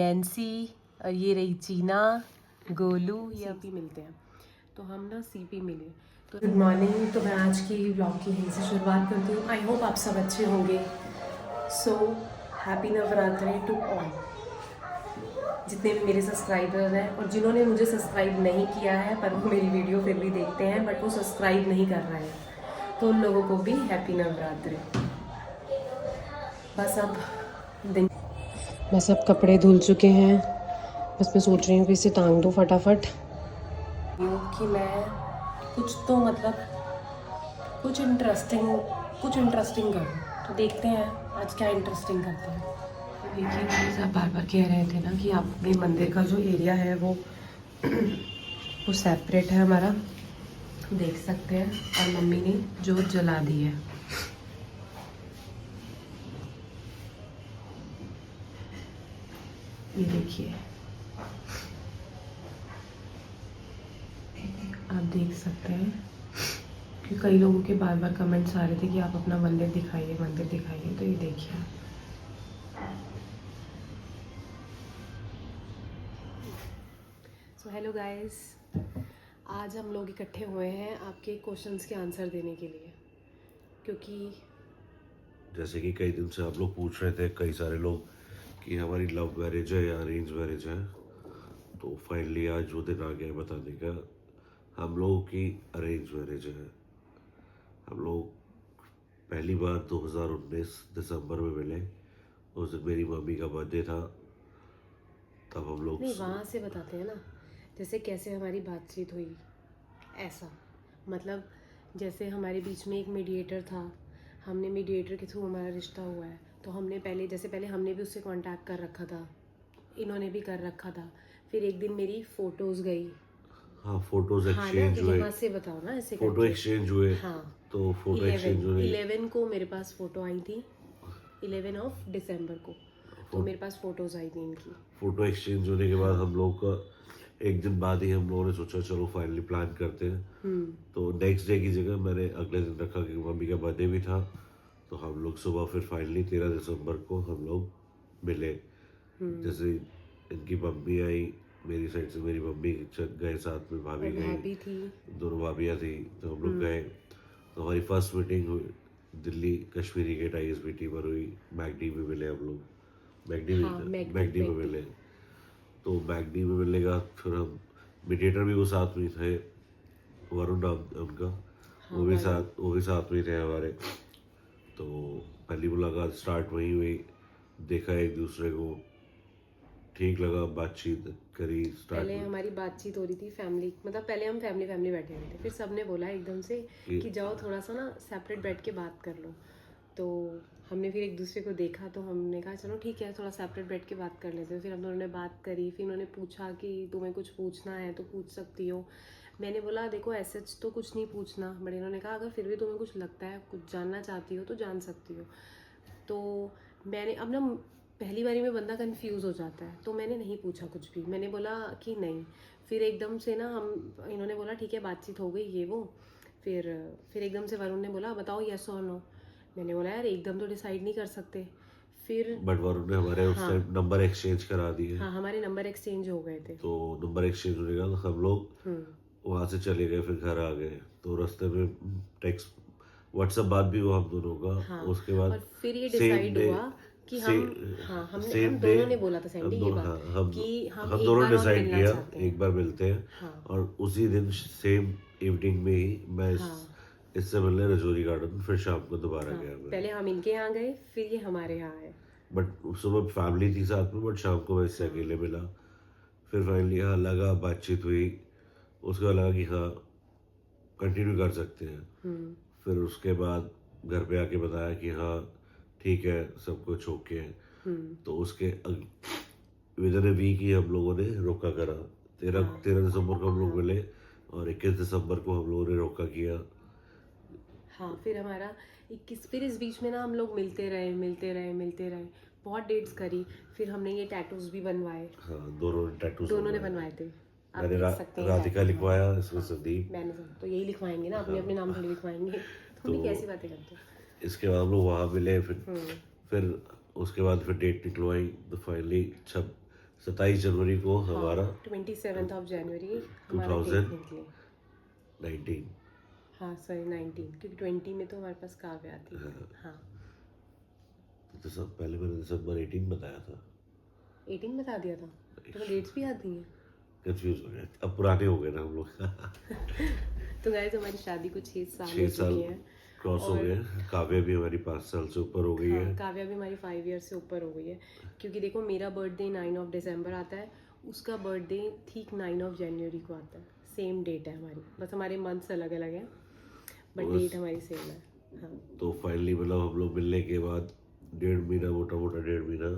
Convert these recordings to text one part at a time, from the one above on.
Nancy और ये रही चीना, गोलू, ये सीपी मिलते हैं। तो हम ना सीपी मिले। तो गुड मॉर्निंग। तो मैं आज की व्लॉग की यहीं से शुरुआत करती हूँ। आई होप आप सब अच्छे होंगे। So happy Navratri to all, जितने भी मेरे सब्सक्राइबर्स हैं और जिन्होंने मुझे सब्सक्राइब नहीं किया है पर वो मेरी वीडियो फिर भी देखते हैं बट वो सब्सक्राइब नहीं कर रहे हैं, तो उन लोगों को भी हैप्पी नवरात्रि। बस अब कपड़े धुल चुके हैं, बस मैं सोच रही हूँ कि इसे टांग दूँ फटाफट। कि मैं कुछ तो मतलब कुछ इंटरेस्टिंग करूँ, तो देखते हैं आज क्या इंटरेस्टिंग करते हैं। देखिए मेरे साथ बार बार कह रहे थे ना कि आप अपने मंदिर का जो एरिया है वो सेपरेट है हमारा, देख सकते हैं। और मम्मी ने जोत जला दी है। ये देखिए, आप देख सकते हैं कि कई लोगों के बार बार कमेंट्स आ रहे थे कि आप अपना मंदिर दिखाइए, मंदिर दिखाइए। तो ये देखिए, सो हेलो गाइस, आज हम लोग इकट्ठे हुए हैं आपके क्वेश्चंस के आंसर देने के लिए, क्योंकि जैसे कि कई दिन से आप लोग पूछ रहे थे, कई सारे लोग, कि हमारी लव मैरिज है या अरेंज मैरिज है। तो फाइनली आज वो दिन आ गया है बताने का। हम लोगों की अरेंज मैरिज है। हम लोग पहली बार 2019 दिसंबर में मिले। उस दिन मेरी मम्मी का बर्थडे था। तब हम लोग नहीं, वहाँ से बताते हैं ना, जैसे कैसे हमारी बातचीत हुई। ऐसा मतलब जैसे हमारे बीच में एक मीडिएटर था, हमने मीडिएटर के थ्रू हमारा रिश्ता हुआ है। तो हमने पहले हमने भी उससे कांटेक्ट कर रखा था, इन्होंने भी कर रखा था। फिर एक दिन मेरी फ़ोटोज़ गई। हाँ, फोटोज हाँ ना, एक्सचेंज तो हुए। यहाँ से बताओ ना, ऐसे फोटो करके। एक्सचेंज हुए। हाँ, तो फोटो एक्सचेंज हुए। 11 को मेरे पास फ़ोटो आई थी, 11 ऑफ दिसंबर को। तो मेरे पास फ़ोटोज़ आई थी इनकी। फोटो एक्सचेंज होने के बाद हम लोग का एक दिन बाद ही हम लोगों ने सोचा चलो फाइनली प्लान करते हैं। तो नेक्स्ट डे की जगह मैंने अगले दिन रखा कि मम्मी का बर्थडे भी था। तो हम लोग सुबह फिर फाइनली 13 दिसंबर को हम लोग मिले। जैसे इनकी मम्मी आई, मेरी साइड से मेरी मम्मी गए, साथ में भाभी भाभी थी, गई, दोनों भाभियाँ थी। तो हम लोग गए। तो हमारी फर्स्ट मीटिंग हुई दिल्ली कश्मीरी गेट ISBT पर हुई। मैकडी में मिले हम लोग। मैकडी में मिले। तो मैकडी में मिलने का फिर हम मीडिएटर भी वो साथ में थे, वरुण नाम उनका। वो भी साथ में थे हमारे। तो पहली मुलाकात स्टार्ट वही हुई, देखा एक दूसरे को, ठीक लगा, बातचीत करी स्टार्ट। पहले हमारी बातचीत हो रही थी फैमिली, मतलब पहले हम फैमिली बैठे हुए थे। फिर सबने बोला एकदम से कि जाओ थोड़ा सा ना सेपरेट बैठ के बात कर लो। तो हमने फिर एक दूसरे को देखा, तो हमने कहा चलो ठीक है, थोड़ा सेपरेट बैठ के बात कर लेते हैं। फिर हम दोनों ने बात करी। फिर उन्होंने पूछा कि तुम्हें कुछ पूछना है तो पूछ सकती हो। मैंने बोला देखो ऐसे तो कुछ नहीं पूछना, बट इन्होंने कहा अगर फिर भी तुम्हें कुछ लगता है, कुछ जानना चाहती हो तो जान सकती हो। तो मैंने अब ना, पहली बारी में बंदा कंफ्यूज हो जाता है, तो मैंने नहीं पूछा कुछ भी। मैंने बोला कि नहीं। फिर एकदम से ना इन्होंने बोला ठीक है, बातचीत हो गई ये वो। फिर एकदम से वरुण ने बोला बताओ येस और नो। मैंने बोला यार एकदम तो डिसाइड नहीं कर सकते। फिर बट वरुण ने हमारे उस टाइम नंबर एक्सचेंज करा दिए। हाँ, हमारे नंबर एक्सचेंज हो गए थे। तो नंबर एक्सचेंज होने का हम लोग वहाँ से चले गए, फिर घर आ गए। तो रास्ते में टेक्स्ट व्हाट्सएप बात भी हुआ हम दोनों का। हाँ, उसके बाद और फिर ये डिसाइड हुआ कि हम दोनों ने बोला था सैंडी ये बात कि हम एक दोनों बार और डिसाइड मिलना किया चाहते हैं। एक बार मिलते हैं। हाँ, और उसी दिन सेम इवनिंग में ही मैं इससे मिलने रजौरी गार्डन फिर शाम को दोबारा गया मैं। पहले हम इनके यहाँ गए, फिर ये हमारे यहाँ आए। बट सुबह फैमिली थी साथ में, बट शाम को मैं इससे अकेले मिला। फिर फाइनली हाँ लगा, बातचीत हुई। उसके बाद लगा कि हाँ कंटिन्यू कर सकते हैं। फिर उसके बाद घर पे आके बताया कि हाँ ठीक है, सब कुछ ओके है। तो उसके विद इन ए वीक ही हम लोगों ने रोका करा। 13 दिसंबर को हम लोग मिले और 21 दिसंबर को हम लोगों ने रोका किया। हाँ, फिर हमारा 21, फिर इस बीच में ना हम लोग मिलते रहे, बहुत डेट्स करी। फिर हमने ये टैटूज भी बनवाए। हाँ, दोनों ने बनवाए थे। आप मैंने देख सकते हैं राधिका लिखवाया, इसमें संदीप। मैंने तो यही लिखवाएंगे ना, अपने नाम थोड़ी लिखवाएंगे। तुम भी कैसी बातें करते हो। इसके बाद हम लोग वहाँ मिले। फिर उसके बाद फिर डेट निकलवाई। तो फाइनली 27 जनवरी को हमारा 27 जनवरी 2019। हाँ सॉरी 19, क्योंकि 20 में तो हमारे पास काव्या थी। हाँ तो सब पहले मैंने दिसंबर 18 बताया था। 18 बता दिया था, तो डेट्स भी याद नहीं है। कंफ्यूज हो गया, अब पुराने हो गए ना हम लोग। तो गाइस हमारी शादी को 6 साल हो 6 साल चुके हैं। क्रॉस हो गए। काव्या भी हमारी 5 साल से ऊपर हो गई हाँ, है। काव्या भी हमारी 5 ईयर से ऊपर हो गई है, क्योंकि देखो मेरा बर्थडे 9 दिसंबर आता है, उसका बर्थडे ठीक 9 जनवरी को आता है। सेम डेट है हमारी, बस हमारे मंथ्स अलग अलग हैं, बट डेट हमारी सेम है। हाँ तो फाइनली मतलब हम लोग मिलने के बाद 1.5 महीना, मोटा मोटा 1.5 महीना,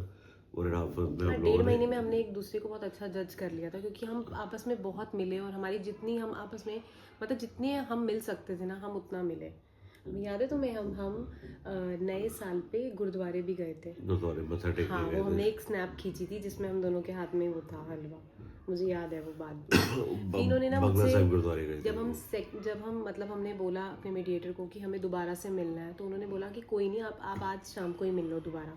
1.5 मंथ में हम 1.5 लोगों महीने ने में हमने एक दूसरे को बहुत अच्छा जज कर लिया था, क्योंकि हम आपस में बहुत मिले, और हमारी जितनी हम आपस में मतलब जितने हम मिल सकते थे ना, हम उतना मिले। याद है तुम्हें, हम नए साल पे गुरुद्वारे भी गए थे। गुरुद्वारे मत्था टेकने हाँ, वो गए हमने थे। एक स्नैप खींची थी जिसमें हम दोनों के हाथ में वो था हलवा, मुझे याद है वो बात भी। इन्होंने ना बंगला मुझसे साहिब गुरुद्वारे गए थे। जब हम मतलब हमने बोला अपने मीडिएटर को कि हमें दोबारा से मिलना है, तो उन्होंने बोला कि कोई नहीं, आप आज शाम को ही मिल लो दोबारा।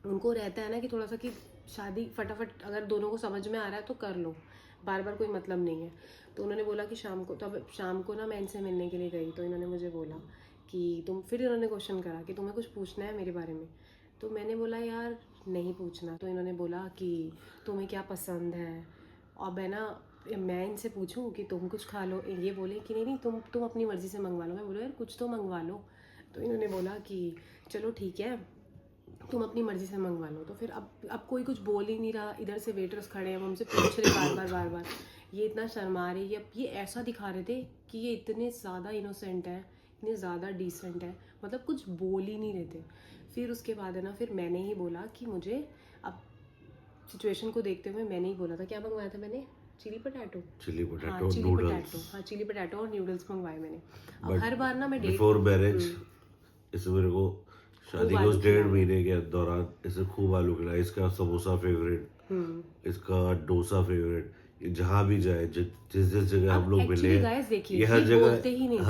उनको रहता है ना कि थोड़ा सा कि शादी फटाफट अगर दोनों को समझ में आ रहा है तो कर लो, बार बार कोई मतलब नहीं है। तो उन्होंने बोला कि शाम को, तो अब शाम को ना मैं इनसे मिलने के लिए गई, तो इन्होंने मुझे बोला कि तुम, फिर इन्होंने क्वेश्चन करा कि तुम्हें कुछ पूछना है मेरे बारे में। तो मैंने बोला यार नहीं पूछना। तो इन्होंने बोला कि तुम्हें क्या पसंद है, अब है ना मैं इनसे पूछूं कि तुम कुछ खा लो, ये बोले कि नहीं नहीं तुम अपनी मर्ज़ी से मंगवा लो। मैं बोला यार कुछ तो मंगवा लो। तो इन्होंने बोला कि चलो ठीक है तुम अपनी मर्ज़ी से मंगवा लो। तो फिर अब कोई कुछ बोल ही नहीं रहा, इधर से वेटर्स खड़े हैं, वो हमसे पूछ रहे बार बार। ये इतना शर्मा रहे, ये ऐसा दिखा रहे थे कि ये इतने ज़्यादा इनोसेंट है, इतने ज़्यादा डिसेंट है, मतलब कुछ बोल ही नहीं रहे थे। फिर उसके बाद है ना, फिर मैंने ही बोला कि मुझे, अब सिचुएशन को देखते हुए मैंने ही बोला था, क्या मंगवाया था मैंने, चिली पटाटो। हाँ चिली पटाटो, हाँ चिली पटाटो और नूडल्स मंगवाए मैंने। अब हर बार ना मैं बिफोर मैरिज इसे मेरे को शादी के उस 1.5 महीने के दौरान इसे खूब आलू खिलाया। इसका समोसा फेवरेट, इसका डोसा फेवरेट, ये जहाँ भी जाए जिस जगह हम लोग मिले, ये हर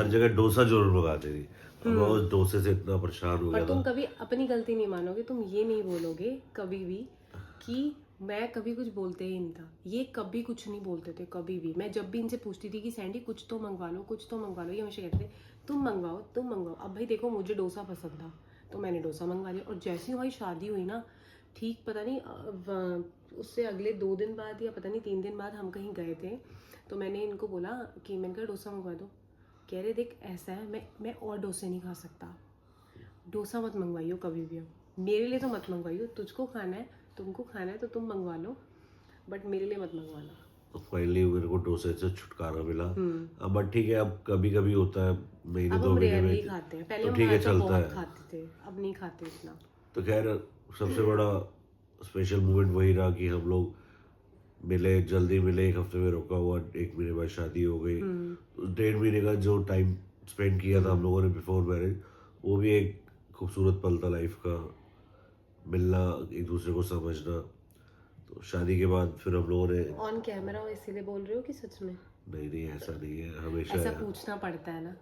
जगह डोसा जरूर मंगाते थे। अब मैं उस डोसे से इतना परेशान हो गया था। तुम कभी अपनी गलती नहीं मानोगे, तुम ये नहीं बोलोगे कभी भी कि मैं कभी कुछ बोलते ही नहीं था। ये कभी कुछ नहीं बोलते थे, कभी भी। मैं जब भी इनसे पूछती थी कि सैंडी कुछ तो मंगवा लो, कुछ तो मंगवा लो, ये हमेशा कहते थे तुम मंगवाओ। अब भाई देखो मुझे डोसा पसंद था तो मैंने डोसा मंगवा लिया। और जैसे ही हमारी शादी हुई ना, ठीक पता नहीं उससे अगले 2 दिन बाद या पता नहीं 3 दिन बाद हम कहीं गए थे, तो मैंने इनको बोला कि मैंने कहा डोसा मंगवा दो। कह रहे देख ऐसा है, मैं और डोसे नहीं खा सकता, डोसा मत मंगवाइयो कभी भी, मेरे लिए तो मत मंगवाइयो, तुझको खाना है, तुमको खाना है तो तुम मंगवा लो, बट मेरे लिए मत मंगवाना। तो फाइनली मेरे को डोसे से छुटकारा मिला। अब बट ठीक है, अब कभी कभी होता है महीने 2 महीने में खाते हैं, पहले तो हम ठीक है तो चलता बहुत है। खाते थे, अब नहीं खाते इतना। तो खैर सबसे बड़ा स्पेशल मोमेंट वही रहा कि हम लोग मिले, जल्दी मिले, 1 हफ्ते में रोका हुआ, 1 महीने बाद शादी हो गई। तो 1.5 महीने का जो टाइम स्पेंड किया था हम लोगों ने बिफोर मैरिज, वो भी एक खूबसूरत पल था लाइफ का, मिलना, एक दूसरे को समझना। तो शादी के बाद फिर हम लोगों ने ऑन कैमरा इसीलिए बोल रहे हो कि सच में? नहीं ऐसा नहीं है, हमेशा ऐसा पूछना पड़ता है ना,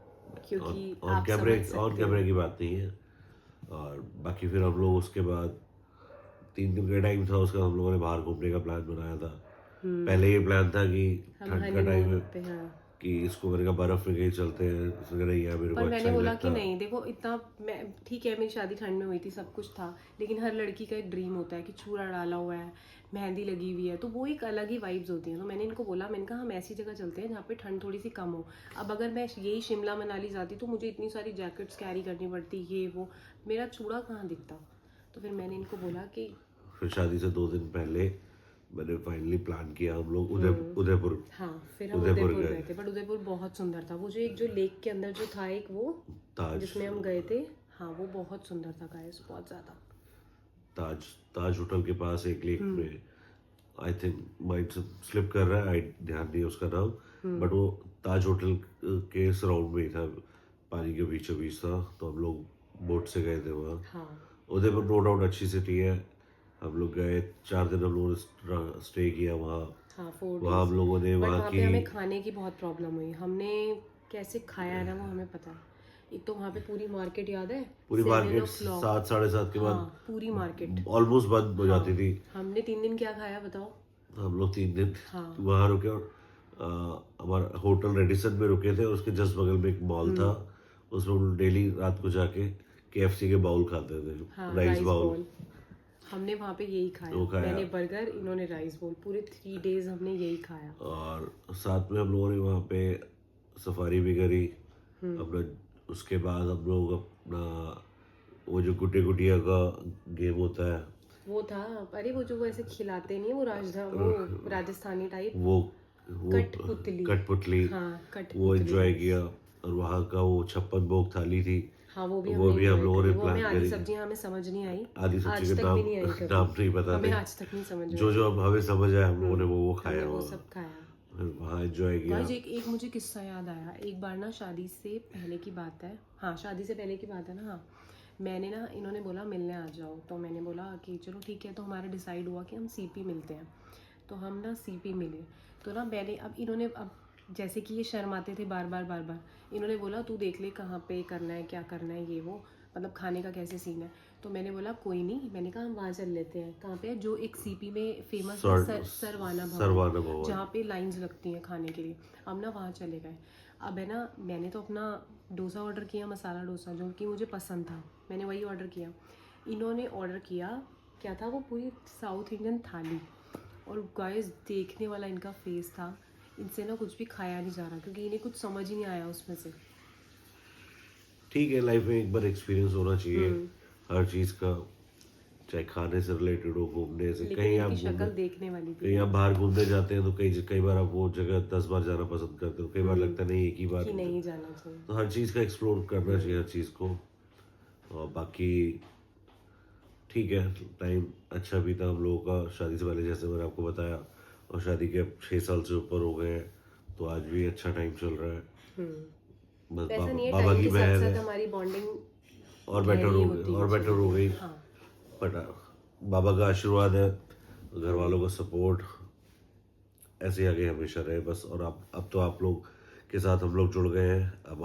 क्योंकि ऑन कैमरे की बात नहीं है। और बाकी फिर हम लोग उसके बाद 3 दिन का टाइम था उसका, हम लोगों ने बाहर घूमने का प्लान बनाया था। पहले ये प्लान था कि ठंड का टाइम है कि इसको मैंने कहा बर्फ में कहीं चलते हैं, इसने कहा नहीं यार मेरे को अच्छा मैंने बोला कि नहीं देखो इतना, मैं ठीक है मेरी शादी ठंड में हुई थी, सब कुछ था, लेकिन हर लड़की का एक ड्रीम होता है कि चूड़ा डाला हुआ है, मेहंदी लगी हुई है, तो वो एक अलग ही वाइब्स होती हैं। तो मैंने इनको बोला, मैंने कहा हम ऐसी जगह चलते हैं जहाँ पे ठंड थोड़ी सी कम हो। अब अगर मैं यही शिमला मनाली जाती तो मुझे इतनी सारी जैकेट्स कैरी करनी पड़ती, ये वो, मेरा चूड़ा कहाँ दिखता। तो फिर मैंने इनको बोला कि फिर शादी से 2 दिन पहले मैंने फाइनली प्लान किया, हम लोग उदयपुर। हाँ फिर हम उदयपुर गए थे, बट उदयपुर बहुत सुंदर था। वो जो एक जो लेक के अंदर जो था एक वो ताज, जिसमें हम गए थे, हाँ वो बहुत सुंदर था गाइस, बहुत ज्यादा। ताज होटल के पास एक लेक में, आई थिंक माइंड स्लिप कर रहा है, आई ध्यान नहीं उसका नाम, बट वो ताज होटल के सराउंड में ही था, पानी के बीचों बीच था। तो हम लोग बोट से गए थे वहाँ। हाँ उदयपुर नो डाउट अच्छी सिटी है। हम लोग गए, 4 दिन हम लोगों ने स्टे किया वहाँ। हाँ 4 वहाँ हम लोगों ने वहाँ की, हमें खाने की बहुत प्रॉब्लम हुई। हमने कैसे खाया है ना वो हमें पता है, एक तो वहाँ पे पूरी मार्केट याद है, पूरी 7 मार्केट o'clock, 7 साढ़े 7 के बाद हाँ पूरी मार्केट ऑलमोस्ट बंद हो जाती थी। हमने 3 दिन क्या खाया बताओ? हम लोग 3 दिन हाँ वहाँ रुके और हमारा होटल रेडिसन में रुके थे, उसके जस्ट बगल में एक मॉल था, उसमें हम डेली रात को जाके KFC के बाउल खाते थे, हाँ राइस बाउल। हमने वहाँ पे यही वो खाया, खाया। मैंने बर्गर, इन्होंने राइस बोल, पूरे 3 days हमने यही खाया। और साथ में हम लोगों ने वहाँ पे सफारी भी करी अपना। उसके बाद हम लोग अपना वो जो गुड्डे गुडिया का गेम होता है वो था, अरे वो जो वो ऐसे खिलाते नहीं है, वो राजस्थानी टाइप, वो कठपुतली। कठपुतली, हाँ वो कठपुतली। एंजॉय किया। और वहाँ का वो 56 भोग थाली थी, हाँ वो भी हम हमने लोगों ने वो हमें प्लान आधी करी। सब्जियां हमें समझ नहीं आई, आधी आज सब्जी तक का भी नहीं आई कभी, नाम नहीं पता हमें थे। आज तक नहीं समझ जो जो हमें समझ आया हम लोगों ने वो हमने खाया वो वहाँ। सब खाया। फिर वहाँ एंजॉय किया। गाइस एक मुझे किस्सा याद आया, एक बार ना शादी से पहले की बात है, हाँ शादी से पहले की बात है ना, हाँ मैंने ना, इन्होंने बोला मिलने आ जाओ, तो मैंने बोला कि चलो ठीक है, तो हमारा डिसाइड हुआ कि हम CP मिलते हैं। तो हम ना CP मिले, तो ना मैंने, अब इन्होंने, अब जैसे कि ये शर्माते थे बार बार, इन्होंने बोला तू देख ले कहाँ पे करना है, क्या करना है, ये वो मतलब खाने का कैसे सीन है। तो मैंने बोला कोई नहीं, मैंने कहा हम वहाँ चल लेते हैं, कहाँ पे है जो एक CP में फेमस है, सरवाना भवन, जहाँ पे लाइंस लगती हैं खाने के लिए, हम ना वहाँ चले गए। अब है ना, मैंने तो अपना डोसा ऑर्डर किया, मसाला डोसा, जो कि मुझे पसंद था, मैंने वही ऑर्डर किया। इन्होंने ऑर्डर किया क्या था, वो पूरी साउथ इंडियन थाली, और गाइस देखने वाला इनका फेस था, इनसे ना कुछ भी खाया नहीं जा रहा, क्योंकि इन्हें कुछ समझ ही नहीं आया उसमें से। ठीक है, लाइफ में एक बार एक्सपीरियंस होना चाहिए हर चीज़ का, चाहे खाने से रिलेटेड हो, घूमने से। कहीं आप शक्ल देखने वाली थी, कहीं आप बाहर घूमने जाते हैं तो कई बार आप वो जगह 10 बार जाना पसंद करते हो, कई बार लगता है नहीं एक ही बार कि नहीं जाना चाहिए। तो हर चीज़ का एक्सप्लोर करना चाहिए, हर चीज़ को। और बाकी ठीक है, टाइम अच्छा भी था हम लोगों का शादी से पहले, जैसे मैंने आपको बताया, और शादी के अब 6 साल से ऊपर हो गए हैं, तो आज भी अच्छा टाइम चल रहा है। बस ऐसा नहीं है, बाबा टाइम की के साथ मेहर साथ है, हमारी बॉन्डिंग और बेटर हो गई। हाँ। बट बाबा का आशीर्वाद है, घर वालों का सपोर्ट ऐसे ही आगे हमेशा रहे बस। और अब तो आप लोग के साथ हम लोग जुड़ गए हैं, अब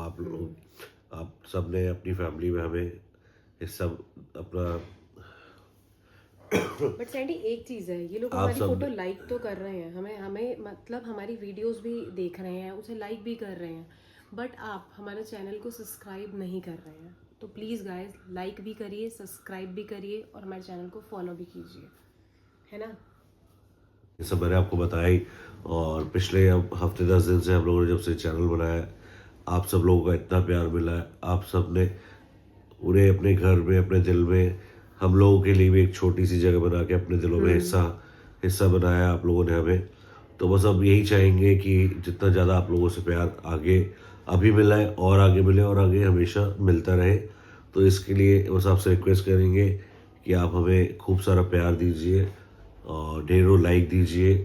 आप सब ने अपनी फैमिली में हमें हिस्सा अपना। बट सैंडी एक चीज़ है, ये लोग हमारी फोटो लाइक तो कर रहे हैं, हमें मतलब हमारी वीडियोस भी देख रहे हैं, उसे लाइक भी कर रहे हैं, बट आप हमारे चैनल को सब्सक्राइब नहीं कर रहे हैं। तो प्लीज़ गाइस लाइक भी करिए, सब्सक्राइब भी करिए, और हमारे चैनल को फॉलो भी कीजिए, है ना। ये सब मैंने आपको बताया ही। और पिछले हफ्ते 10 दिन से हम लोगों ने जब से चैनल बनाया, आप सब लोगों का इतना प्यार मिला है, आप सब ने उन्हें अपने घर में, अपने दिल में, हम लोगों के लिए भी एक छोटी सी जगह बना के अपने दिलों में हिस्सा बनाया आप लोगों ने हमें। तो बस अब यही चाहेंगे कि जितना ज़्यादा आप लोगों से प्यार आगे अभी मिला है और आगे मिले और आगे हमेशा मिलता रहे। तो इसके लिए बस आपसे रिक्वेस्ट करेंगे कि आप हमें खूब सारा प्यार दीजिए और ढेरों लाइक दीजिए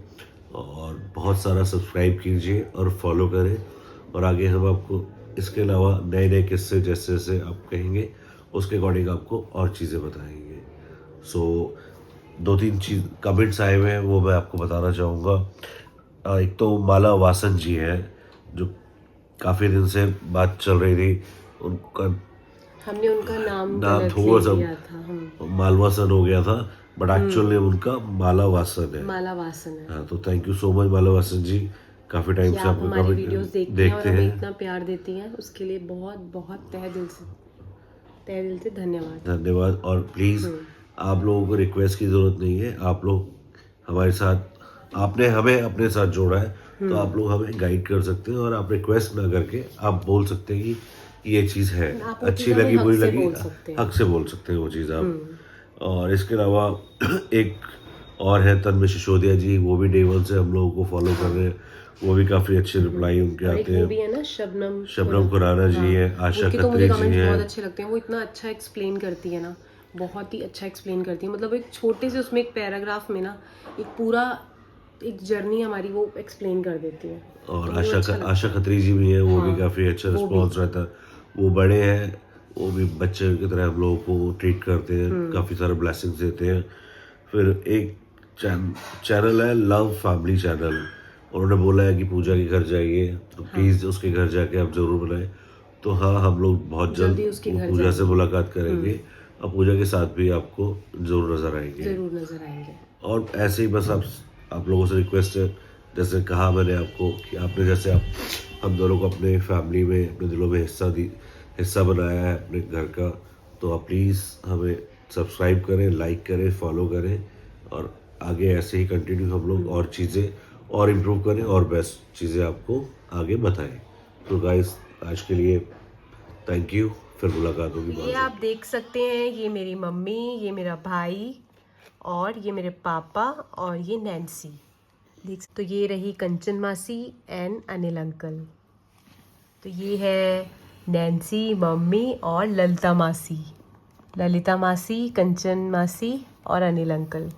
और बहुत सारा सब्सक्राइब कीजिए और फॉलो करें। और आगे हम आपको इसके अलावा नए नए किस्से जैसे जैसे आप कहेंगे उसके अकॉर्डिंग आपको और चीज़ें बताएंगे। सो 2-3 चीज़ कमेंट्स आए हुए हैं, वो मैं आपको बताना चाहूँगा। एक तो माला वासन जी हैं, जो काफ़ी दिन से बात चल रही थी, उनका हमने उनका नाम थोड़ा सा मालवासन हो गया था, बट एक्चुअल नेम उनका माला वासन है। हाँ, तो थैंक यू सो मच माला वासन जी, काफ़ी टाइम से आप हमारी वीडियोस देखते हैं, इतना प्यार देती हैं, उसके लिए बहुत बहुत तहे दिल से धन्यवाद। और प्लीज़ आप लोगों को रिक्वेस्ट की ज़रूरत नहीं है, आप लोग हमारे साथ, आपने हमें अपने साथ जोड़ा है, तो आप लोग हमें गाइड कर सकते हैं। और आप रिक्वेस्ट ना करके आप बोल सकते हैं कि ये चीज़ है, अच्छी लगी बुरी लगी, हक से बोल सकते हैं वो चीज़ आप। और इसके अलावा एक और है तन्मय सिसोदिया जी, वो भी डे 1 से हम लोगों को फॉलो कर रहे हैं, वो भी काफ़ी अच्छे रिप्लाई उनके आते हैं। वो भी है ना शबनम खुराना जी है, आशा खत्री जी हैं, बहुत अच्छे लगते हैं, वो इतना अच्छा एक्सप्लेन करती है ना, बहुत ही अच्छा एक्सप्लेन करती है, मतलब एक छोटे से उसमें एक पैराग्राफ में ना एक पूरा एक जर्नी हमारी वो एक्सप्लेन कर देती है। और आशा खत्री जी भी है, वो भी काफ़ी अच्छा रिस्पॉन्स रहता है। वो बड़े हैं, वो भी बच्चे की तरह हम लोगों को ट्रीट करते हैं, काफ़ी सारे ब्लेसिंग्स देते हैं। फिर एक चैनल है लव फैमिली चैनल, उन्होंने बोला है कि पूजा के घर जाइए, तो प्लीज़ उसके घर जाके आप ज़रूर बनाएं। तो हाँ, हम लोग बहुत जल्द जल्दी उसके घर पूजा से मुलाकात करेंगे और पूजा के साथ भी आपको जरूर नजर आएंगे। जरूर नजर आएंगे। और ऐसे ही बस आप लोगों से रिक्वेस्ट है, जैसे कहा मैंने आपको कि आपने जैसे हम दोनों को अपने फैमिली में, अपने दिलों में हिस्सा बनाया है अपने घर का, तो आप प्लीज़ हमें सब्सक्राइब करें, लाइक करें, फॉलो करें और आगे ऐसे ही कंटिन्यू हम लोग और चीज़ें और इम्प्रूव करें और बेस्ट चीज़ें आपको आगे बताएं। तो गाइस, आज के लिए थैंक यू, फिर मुलाकात होगी ये आप देख सकते हैं, ये मेरी मम्मी, ये मेरा भाई और ये मेरे पापा और ये नैन्सी। देख, तो ये रही कंचन मासी एंड अनिल अंकल। तो ये है नैन्सी, मम्मी और ललिता मासी। ललिता मासी, कंचन मासी और अनिल अंकल।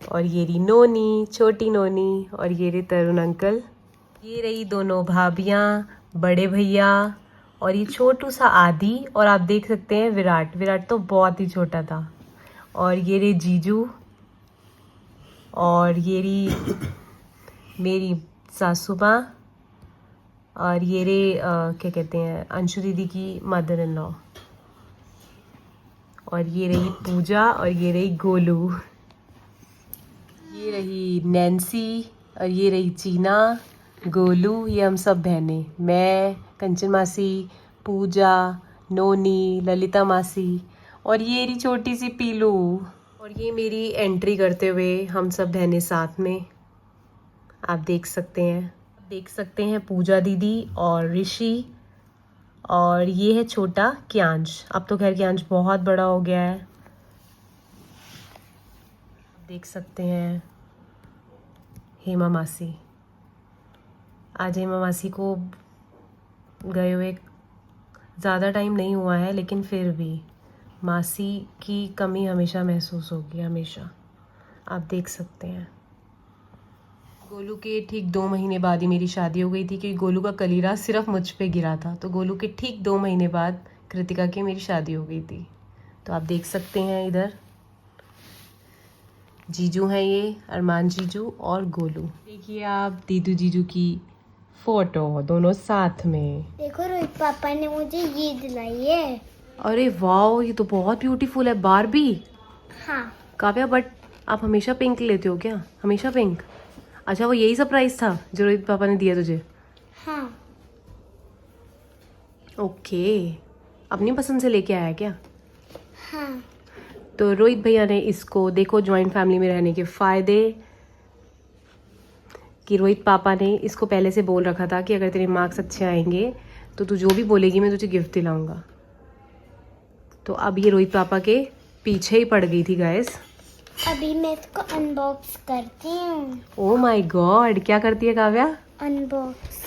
और ये रही नोनी, छोटी नोनी, और ये रही तरुण अंकल। ये रही दोनों भाभियाँ, बड़े भैया और ये छोटू सा आदि। और आप देख सकते हैं विराट तो बहुत ही छोटा था। और ये रही जीजू और ये रही मेरी सासू माँ और ये रही क्या कहते हैं, अंशु दीदी की मदर इन लॉ। और ये रही पूजा और ये रही गोलू। ये रही नैन्सी और ये रही चीना, गोलू, ये हम सब बहनें, मैं, कंचन मासी, पूजा, नोनी, ललिता मासी और ये रही छोटी सी पीलू। और ये मेरी एंट्री करते हुए हम सब बहनें साथ में आप देख सकते हैं पूजा दीदी और ऋषि। और ये है छोटा क्यांश। अब तो खैर क्यांश बहुत बड़ा हो गया है। देख सकते हैं हेमा मासी। आज हेमा मासी को गए हुए ज़्यादा टाइम नहीं हुआ है, लेकिन फिर भी मासी की कमी हमेशा महसूस होगी, हमेशा। आप देख सकते हैं गोलू के ठीक 2 महीने बाद ही मेरी शादी हो गई थी, क्योंकि गोलू का कलीरा सिर्फ मुझ पे गिरा था। तो गोलू के ठीक 2 महीने बाद कृतिका की मेरी शादी हो गई थी। तो आप देख सकते हैं इधर जीजू हैं, ये अरमान जीजू और गोलू। देखिए आप दीदू जीजू की फोटो, दोनों साथ में। देखो रोहित पापा ने मुझे ये दिलाई है। अरे वाह, ये तो बहुत ब्यूटीफुल है, बारबी। हाँ। काव्या, बट आप हमेशा पिंक लेते हो क्या? हमेशा पिंक? अच्छा, वो यही सरप्राइज था जो रोहित पापा ने दिया तुझे? हाँ। ओके, अपनी पसंद से लेके आया क्या? हाँ। तो रोहित भैया ने इसको, देखो जॉइंट फैमिली में रहने के फ़ायदे, कि रोहित पापा ने इसको पहले से बोल रखा था कि अगर तेरे मार्क्स अच्छे आएंगे तो तू जो भी बोलेगी मैं तुझे गिफ्ट दिलाऊंगा। तो अब ये रोहित पापा के पीछे ही पड़ गई थी गाइस। अभी मैं इसको अनबॉक्स करती हूँ। ओ माय गॉड, क्या करती है काव्या? अनबॉक्स।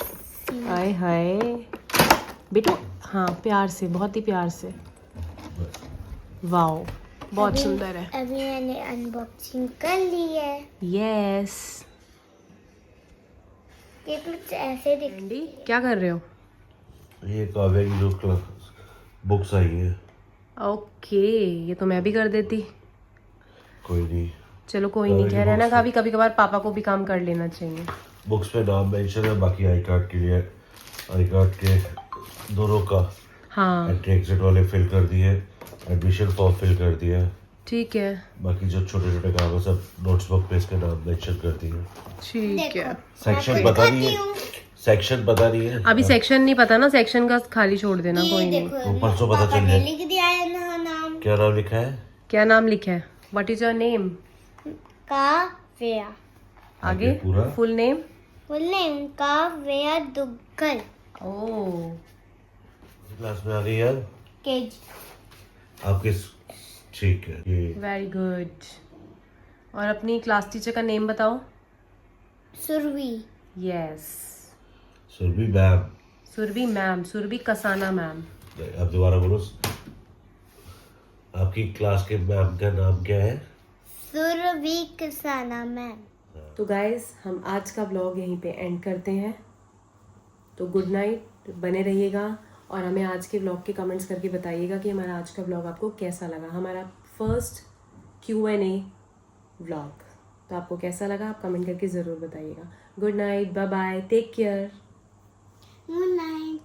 हाय हाय बेटा, हाँ प्यार से, बहुत ही प्यार से। वाओ, बहुत सुंदर है। अभी मैंने अनबॉक्सिंग कर ली है। यस। ये कुछ ऐसे दिख। एंडी, क्या कर रहे हो? ये काव्या की जो बुक्स आई हैं। ओके, ये तो मैं भी कर देती। कोई नहीं, चलो कोई नहीं, कह रहे ना कभी कभी कभार पापा को भी काम कर लेना चाहिए। बुक्स पे नाम मेंशन है, बाकी आई कार्ड के लिए, आई कार्ड के दोनों का हाँ एंट्री एग्जिट वाले फिल कर दिए, एडमिशन फॉर्म फिल कर दिया, ठीक है, बाकी जो छोटे छोटे काम है सब नोट्स बुक पे इसके नाम मेंशन कर दिए। ठीक है। सेक्शन पता नहीं है, सेक्शन पता नहीं है अभी सेक्शन नहीं पता ना, सेक्शन का खाली छोड़ देना, कोई नहीं। तो परसों पता चल पापा ने जाए। लिख दिया है ना नाम। क्या नाम लिखा है? क्या नाम लिखा है? What is your name? Kavya. आगे पूरा full name? Full name Kavya Duggal. Oh, class में आ गई यार केजी। आपके? ठीक है, ये वेरी गुड। और अपनी क्लास टीचर का नेम बताओ। Surbhi. Yes, Surbhi ma'am. Surbhi ma'am, Surbhi Kasana ma'am. अब दोबारा बोलो, आपकी क्लास के मैम का नाम क्या है? सुरभि कसाना मैम। तो गाइस, हम आज का ब्लॉग यहीं पे एंड करते हैं। तो गुड नाइट, बने रहिएगा और हमें आज के ब्लॉग के कमेंट्स करके बताइएगा कि हमारा आज का ब्लॉग आपको कैसा लगा। हमारा फर्स्ट Q&A ब्लॉग, तो आपको कैसा लगा आप कमेंट करके ज़रूर बताइएगा। Good night, bye bye, take care. Good night.